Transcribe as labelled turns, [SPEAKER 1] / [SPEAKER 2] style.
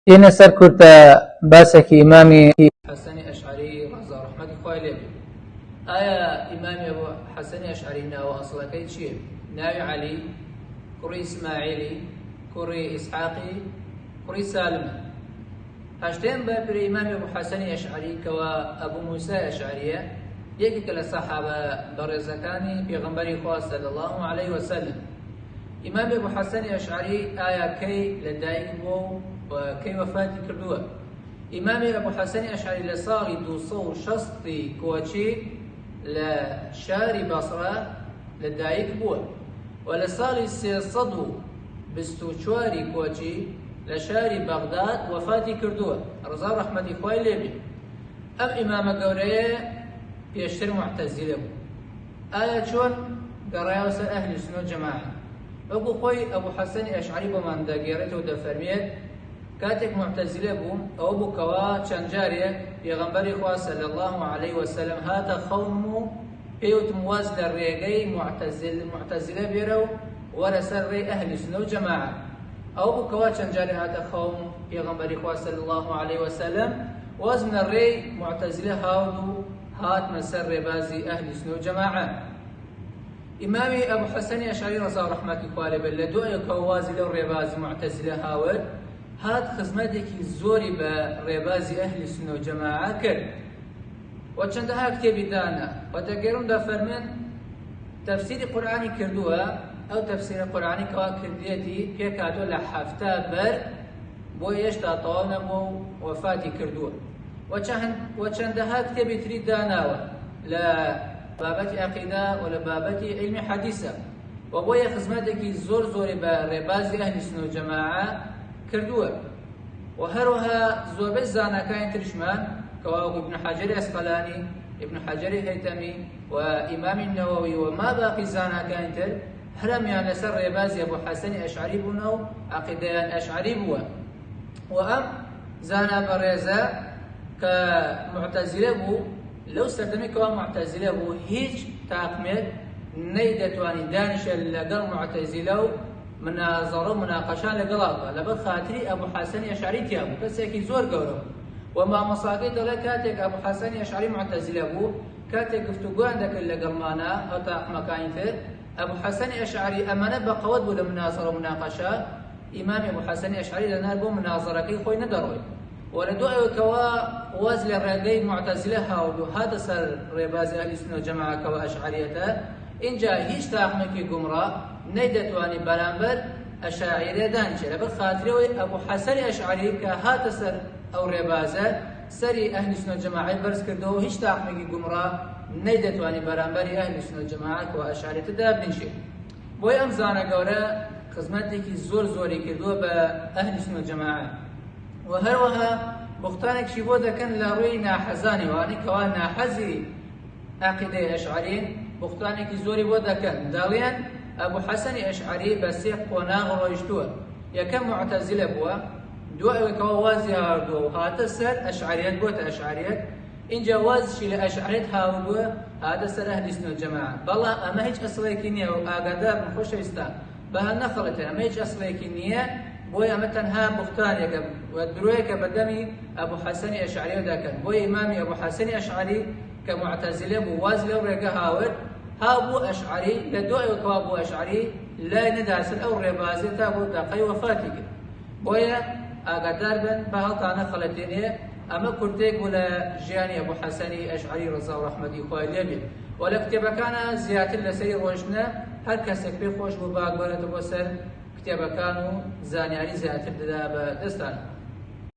[SPEAKER 1] این سر کرد باسه که امامی حسن اشعری رضا رحمتی خواه لیبی آیا امامی ابو حسن اشعری ناو اصلا که چیه؟ ناوی علی کوڕی ئیسماعیلی کوڕی ئیسحاقی کوڕی سالمە هەشتێن بە پێی ئیمامی ئەبوو حەسەنی ئەشعەری کەوا ئەبوو موسای ئەشعەریە یەکێکە لە سەحابە بەڕێزەکانی پێغەمبەری خوا صلی الله علیه وسلم. ئیمامی ئەبوو حەسەنی ئەشعەری ئایا کەی لەدایک بووە و کەی وەفاتی کردووە؟ ئیمامی ئەبوو حەسەنی ئەشعەری لە ساڵی 260 کۆچی لە شاری بەسڕە لەدایک بووە و لە ساڵی 324 کۆچی لە شاری بەغداد وەفاتی کردووە ڕزا ڕەحمەتی خوای لێبێ. ئەم ئیمامە گەورەیە پێشتر معتەزیلە بوو. ئایا چۆن گەڕایەوە سەر ئەهلی سونە و جەماعە؟ وەکو خۆی ئەبوو حەسەنی ئەشعەری بۆمان دەگێڕێتەوە دەفەرمێت کاتێک معتەزیلە بوو ئەوە بوو کەوا چەند جارێک پێغەمبەری خوا صلی الله علیه وسلم هاتە خەڵم و پێوتم واز لە ڕێگەی معتەزیلە بێرە و وەرە سەر ڕێی ئەهلی سونە و جەماعە. ئەو بوو کەوا چەند جارێک هاتە خەڵم و پێغەمبەری خوا صلی الله علیه وسلم وازم لە ڕێی معتەزیلە هاوت و هاتمە سەر ڕێبازی ئەهلی سونە و جەماعە. ئیمامی ئەبوو حەسەنی ئەشعەری ڕەزا ڕەحمەتی خوا لێبێت لە دوایەوە وازی لەو ڕێبازی معتەزیلە هاوت هات خزمەتێکی زۆری بە ڕێبازی ئەهلی سونە و جەماعە کرد و چەندەها کتێبی دانا و دەگەڕم دەفەرمێن تەفسیری قورئانی کردووە. ئەو تەفسیرە قورئانی کەوا کردوێتی پێکهاتووە لە 7 بەر بۆ هێشتا تەواو نەبووە و وەفاتی کردووە و چەندەها کتێبی تری داناوە لە بابەتی عەقیدە و لە بابەتی عیلمی حەدیثە و بۆیە خزمەتێکی زۆری بە ڕێبازی ئەهلی سونە و جەماعە کردووە. و هەروەها زۆربەی زاناکانی تریشمان کەوا ابن حەجەری ئەسقەلانی، ابن حەجەری هەیتەمی و ئیمامی نەوەوی و ما باقی زاناکانی تر هەرەمیان لەسەر ڕێبازی ئەبوو حەسەنی ئەشعەری بوونە و عەقیدەیان ئەشعەری بووە. و ئەم زانا بەڕێزە کە معتەزیلە بوو لەو سەردەمی کەوا معتەزیلە بوو هیچ تاقمێت نەیدەتوانی دانیشە لەگەڵ معتەزیلە و منازەڕە و مناقەشان لەگەڵا بکات لەبەر خاتری ئەبوو حەسەنی ئەشعەری تیا بوو، کەسێکی زۆر گەورە بوو و مامۆستاکەی دەڵێ کاتێک ئەبوو حەسەنی ئەشعەری معتەزیلە بوو کاتێک گفتوگۆیان دەکرد لەگەڵمانە ئەو تاقمەکانی تر ئەبوو حەسەنی ئەشعەری ئەمانە بەقەوەت بوو لە منازەڕە و مناقەشە ئیمامی ئەبوو حەسەنی ئەشعەری لەنار بۆ منازەڕەکەی خۆی نەدەڕۆی و لە دوایەوە کەوا واز لە ڕێگەی معتەزیلە هاوت و هاتە سەر ڕێبازی ئەهلی سونە و جەماعەکەوە ئەشعەریەتە اینجا هیچ تاقمێکی گومڕا نەیدەتوانی بەرامبەر ئەشاعیرە دانیشێ لەبەر خاترەوەی ئەبوو حەسەنی ئەشعەری کە هاتە سەر ئەو ڕێبازە سەری ئەهلی سونە و جەماعەی بەرز کردەوە و هیچ تاقمێکی گومڕا نەیدەتوانی بەرامبەری ئەهلی سونە و جەماعەکەوە ئەشعەریەتەدا بنیشێت. بۆی ئەم زانە گەورە خزمەتێکی زۆری کردووە بە ئەهلی سونە و جەماعە و هەروەها بوختانێکشی بۆ دەکەن لە ڕووی ناحەزانی وانی کەوا ناحەزی عەقیدەی ئەشعەرین بوختانێکی زۆری بۆ دەکەن دەڵێن ئەبوو حەسەنی ئەشعەری بە 3 قۆناغ ڕۆیشتووە. یەکەم معتەزیلە بووە، دوایەوەکەوە وازی هاردووە و هاتە سەر ئەشعەریەت بۆتە ئەشعەریەت، اینجا وازشی لە ئەشعەریەت هاوردووە هاتە سەر ئەهلی سونە و جەماعە. بەڵام ئەمە هیچ ئەسڵێکی نییە و ئاگادار بن خۆشەویستان بە هەر نەخەڵێتە ئەمە هیچ ئەسڵێکی نییە بۆی ئەمە تەنها بوختانێکە و درۆیەکە بەدەمی ئەبوو حەسەنی ئەشعەریەوە دەکەن. بۆی ئیمامی ئەبوو حەسەنی ئەشعەری کە معتەزیلە بوو واز لەو ڕێگە هاورد ها بوو ئەشعەری لە دوایەوە کەوا بوو ئەشعەری لای نەداسن ئەو ڕێبازێت تا بۆ دەقەی وەفاتی کرد. بۆیە ئاگادار بن بە هەڵتان نەخەڵەتێنێ ئەمە کورتێک بوو لە ژیانی ئەبوو حەسەنی ئەشعەری ڕەزا و ڕەحمەتی خوای لێبێت و لە کتێبەکانە زیاتر لەسەری ڕۆژنە هەر کەسێک پێی خۆش بوو باگبەرێتە بۆ سەر کتێبەکان و زانیاری زیاتر دەدا بە دەستان.